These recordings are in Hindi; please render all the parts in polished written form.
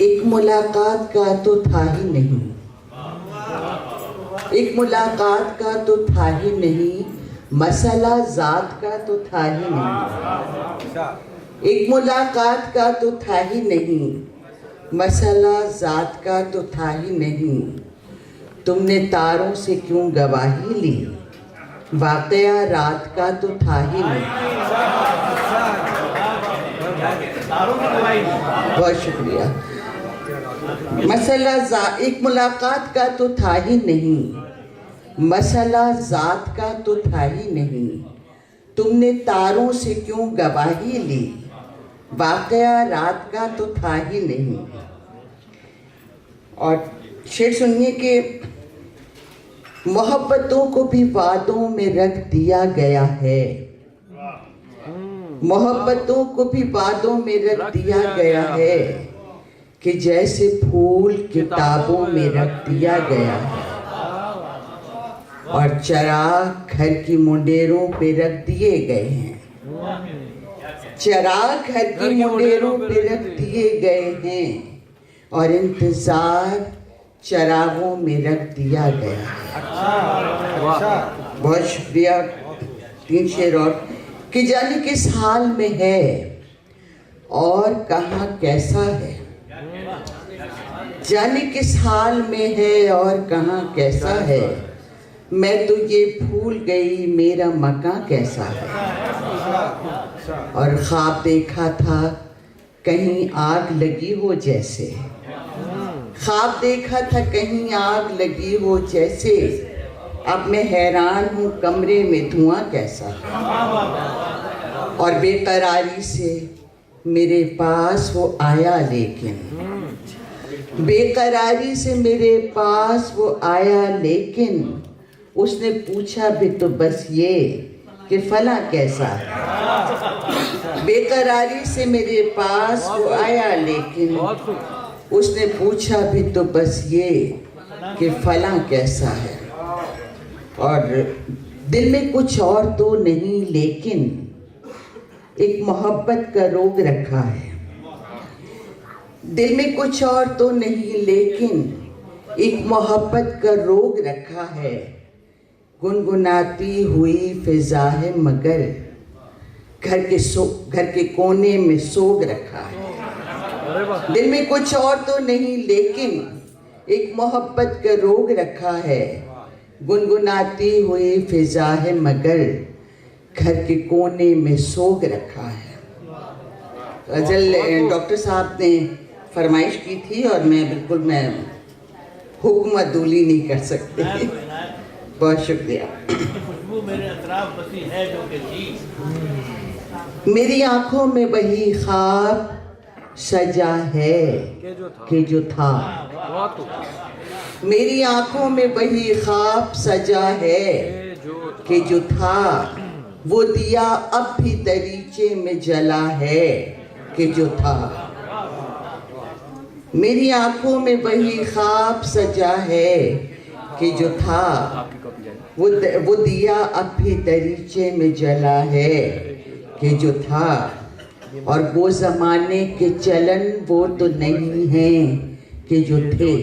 एक मुलाकात का तो था ही नहीं, एक मुलाकात का तो था ही नहीं, मसला जात का तो था ही नहीं। एक मुलाकात का तो था ही नहीं, मसला जात का तो था ही नहीं। तुमने तारों से क्यों गवाही ली, वाकया रात का तो था ही नहीं। बहुत शुक्रिया। मसला एक मुलाकात का तो था ही नहीं, मसला जात का तो था ही नहीं। तुमने तारों से क्यों गवाही ली, वाकया रात का तो था ही नहीं। और शेर सुनिए कि मोहब्बतों को भी वादों में रख दिया गया है, मोहब्बतों को भी वादों में रख दिया गया है, कि जैसे फूल किताबों में रख दिया गया है। और चिराग घर की मुंडेरों पे रख दिए गए हैं, चिराग घर की मुंडेरों पे रख दिए गए हैं, और इंतजार चिरागों में रख दिया गया है। बहुत शुक्रिया। 3 शेर और कि जाने किस हाल में है और कहाँ कैसा है, जाने किस हाल में है और कहाँ कैसा है। मैं तो ये भूल गई मेरा मकान कैसा है। और ख्वाब देखा था कहीं आग लगी हो जैसे, ख्वाब देखा था कहीं आग लगी हो जैसे। अब मैं हैरान हूँ कमरे में धुआं कैसा है। और बेकरारी से मेरे पास वो आया, लेकिन बेकरारी से मेरे पास वो आया, लेकिन उसने पूछा भी तो बस ये कि फला कैसा है। बेकरारी से मेरे पास वो आया, लेकिन उसने पूछा भी तो बस ये कि फला कैसा है। और दिल में कुछ और तो नहीं, लेकिन एक मोहब्बत का रोग रखा है। दिल में कुछ और तो नहीं, लेकिन एक मोहब्बत का रोग रखा है। गुनगुनाती हुई फिजा है मगर घर के कोने में सोग रखा है। दिल में कुछ और तो नहीं, लेकिन एक मोहब्बत का रोग रखा है। गुनगुनाती हुई फिजा है मगर घर के कोने में सोग रखा है। गजल डॉक्टर साहब ने फरमाइश की थी और मैं हुक्म अदूली नहीं कर सकती। बहुत शुक्रिया। खुशबू मेरे अतराफ बसी है जो कि थी, मेरी आंखों में वही ख्वाब सजा है कि जो था। मेरी आंखों में वही ख्वाब सजा है कि जो था। वो दिया अब भी दरीचे में जला है कि जो था। मेरी आंखों में वही ख्वाब सजा है कि जो था। वो दिया अब भी दरीचे में जला है कि जो था। और वो जमाने के चलन वो तो नहीं है कि जो थे।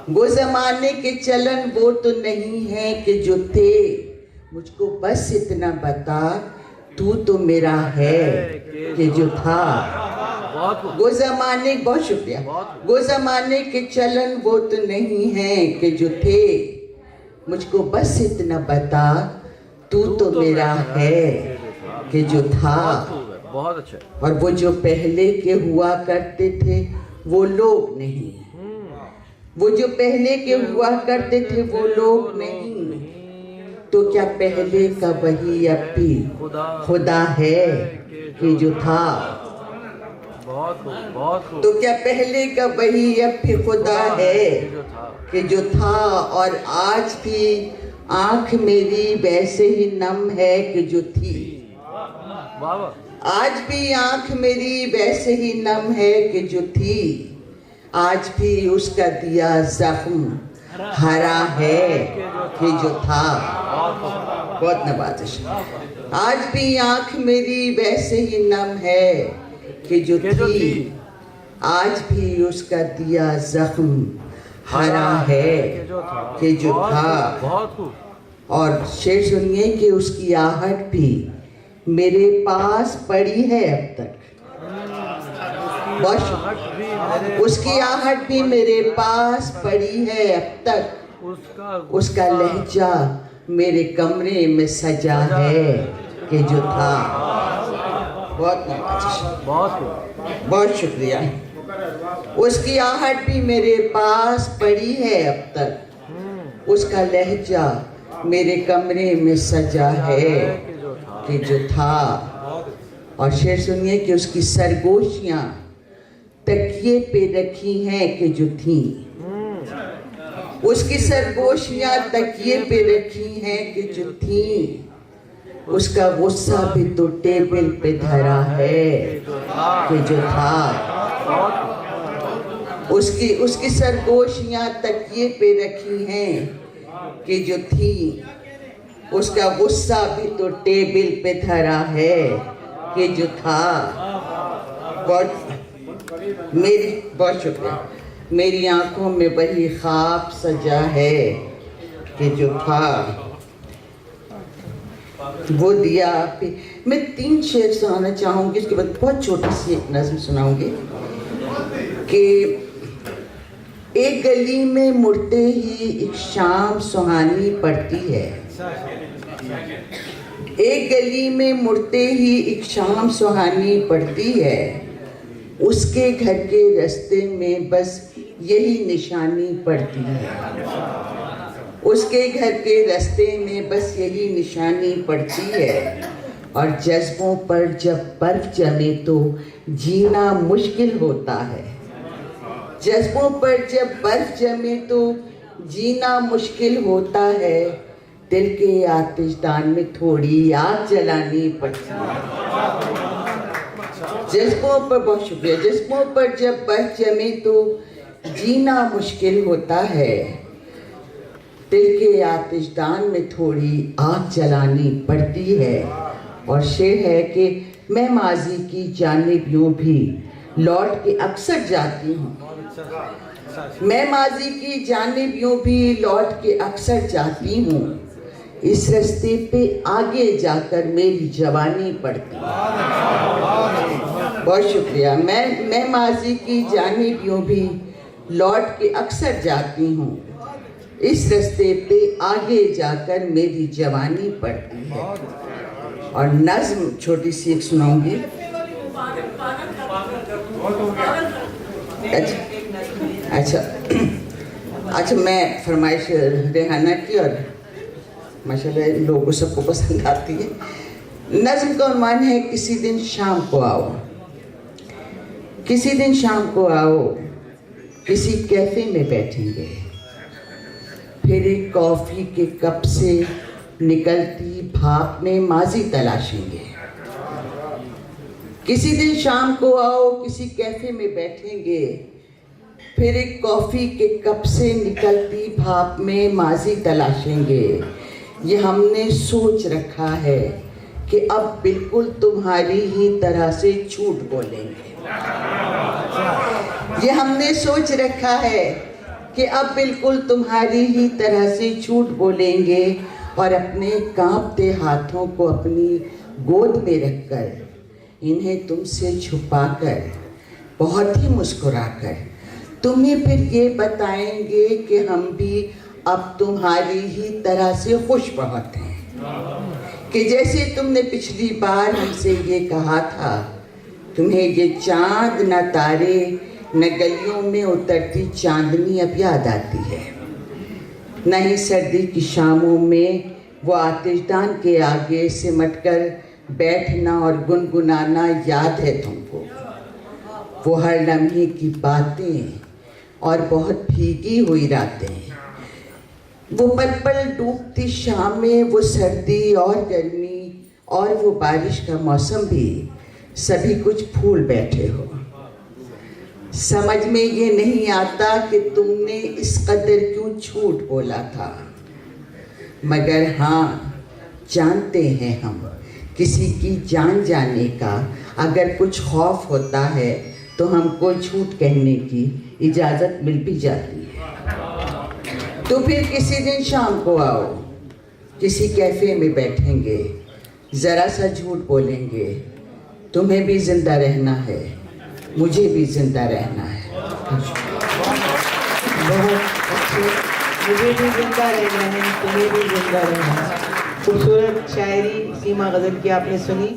वो जमाने के चलन वो तो नहीं है कि जो थे। मुझको बस इतना बता तू तो मेरा है कि जो था। वो जमाने, बहुत शुक्रिया। वो जमाने के चलन वो तो नहीं है कि जो थे। मुझको बस इतना बता तू तो मेरा है कि जो था। बहुत अच्छा। और वो जो पहले के हुआ करते थे वो लोग नहीं, वो जो पहले के हुआ करते थे वो लोग नहीं। तो क्या पहले का वही अब भी खुदा है कि जो था। तो क्या पहले का वही अब भी खुदा है कि जो था। और आज भी आंख मेरी वैसे ही नम है कि जो थी। आज भी आंख मेरी वैसे ही नम है कि जो थी। आज भी उसका दिया जख्म हरा है कि जो था। बहुत नवाजिश। आज भी आंख मेरी वैसे ही नम है कि जो थी। आज भी उसका दिया जख्म हरा है कि जो था। बहुत खूब। और शेर सुनिए कि उसकी आहट भी मेरे पास पड़ी है अब तक। उसकी आहट भी मेरे पास पड़ी है अब तक। उसका लहजा मेरे कमरे में सजा है कि जो था। बहुत शुक्रिया। उसकी आहट भी मेरे पास पड़ी है अब तक। उसका लहजा मेरे कमरे में सजा है कि जो था। और शेर सुनिए कि उसकी सरगोशियां तकिए पे रखी हैं कि जो थी। उसकी सरगोशियां तकिए पे रखी हैं कि जो थी। उसका गुस्सा भी तो टेबल पे धरा है कि जो था। उसकी सरगोशियां तकिए पे रखी हैं कि जो थी। उसका गुस्सा भी तो टेबल पे धरा है कि जो था। बहुत शुक्रिया। मेरी आंखों में वही ख्वाब सजा है कि जो था। वो दिया पे। मैं 3 शेर सुनाना चाहूँगी, उसके बाद बहुत छोटी सी एक नज़्म सुनाऊंगी कि एक गली में मुड़ते ही एक शाम सुहानी पड़ती है। एक गली में मुड़ते ही एक शाम सुहानी पड़ती है। उसके घर के रास्ते में बस यही निशानी पड़ती है। उसके घर के रास्ते में बस यही निशानी पड़ती है। और जज्बों पर जब बर्फ जमे तो जीना मुश्किल होता है। जज्बों पर जब बर्फ जमे तो जीना मुश्किल होता है। दिल के आतिशदान में थोड़ी आग जलानी पड़ती है। जज्बों पर, बहुत शुक्रिया। जज्बों पर जब बर्फ जमे तो जीना मुश्किल होता है। दिल के आतिशदान में थोड़ी आग जलानी पड़ती है। और शेर है कि मैं माजी की जानिब यूं भी लौट के अक्सर जाती हूँ। मैं माजी की जानिब यूं भी लौट के अक्सर जाती हूँ। इस रास्ते पे आगे जाकर मेरी जवानी पड़ती है। बहुत शुक्रिया। मैं माजी की जानिब यूं भी लौट के अक्सर जाती हूँ। इस रास्ते पे आगे जाकर मेरी जवानी पड़ती है। और नज्म छोटी सी एक सुनाऊंगी। अच्छा, मैं फरमाइश रेहाना की और माशाल्लाह लोगों सबको पसंद आती है। नज्म का उन्वान है किसी दिन शाम को आओ। किसी दिन शाम को आओ, किसी कैफे में बैठेंगे। फिर एक कॉफी के कप से निकलती भाप में माजी तलाशेंगे। किसी दिन शाम को आओ, किसी कैफे में बैठेंगे। फिर एक कॉफी के कप से निकलती भाप में माजी तलाशेंगे। ये हमने सोच रखा है कि अब बिल्कुल तुम्हारी ही तरह से झूठ बोलेंगे। ये हमने सोच रखा है कि अब बिल्कुल तुम्हारी ही तरह से झूठ बोलेंगे। और अपने कांपते हाथों को अपनी गोद में रखकर इन्हें तुमसे छुपाकर बहुत ही मुस्कुराकर तुम्हें फिर ये बताएंगे कि हम भी अब तुम्हारी ही तरह से खुश बहुत हैं। कि जैसे तुमने पिछली बार हमसे ये कहा था, तुम्हें ये चांद न तारे न गलियों में उतरती चांदनी अब याद आती है। न ही सर्दी की शामों में वो आतिशदान के आगे सिमटकर बैठना और गुनगुनाना याद है तुमको। वो हर लम्हे की बातें और बहुत भीगी हुई रातें। वो पल पल डूबती शामें, वो सर्दी और गर्मी और वो बारिश का मौसम भी सभी कुछ भूल बैठे हो। समझ में ये नहीं आता कि तुमने इस कदर क्यों झूठ बोला था। मगर हाँ, जानते हैं हम किसी की जान जाने का अगर कुछ खौफ होता है तो हमको झूठ कहने की इजाज़त मिल भी जाती है। तो फिर किसी दिन शाम को आओ, किसी कैफ़े में बैठेंगे, ज़रा सा झूठ बोलेंगे। तुम्हें भी ज़िंदा रहना है, मुझे भी ज़िंदा रहना है। बहुत अच्छे। मुझे भी जिंदा रहना है, तुम्हें भी जिंदा रहना है। खूबसूरत शायरी सीमा गजल की आपने सुनी।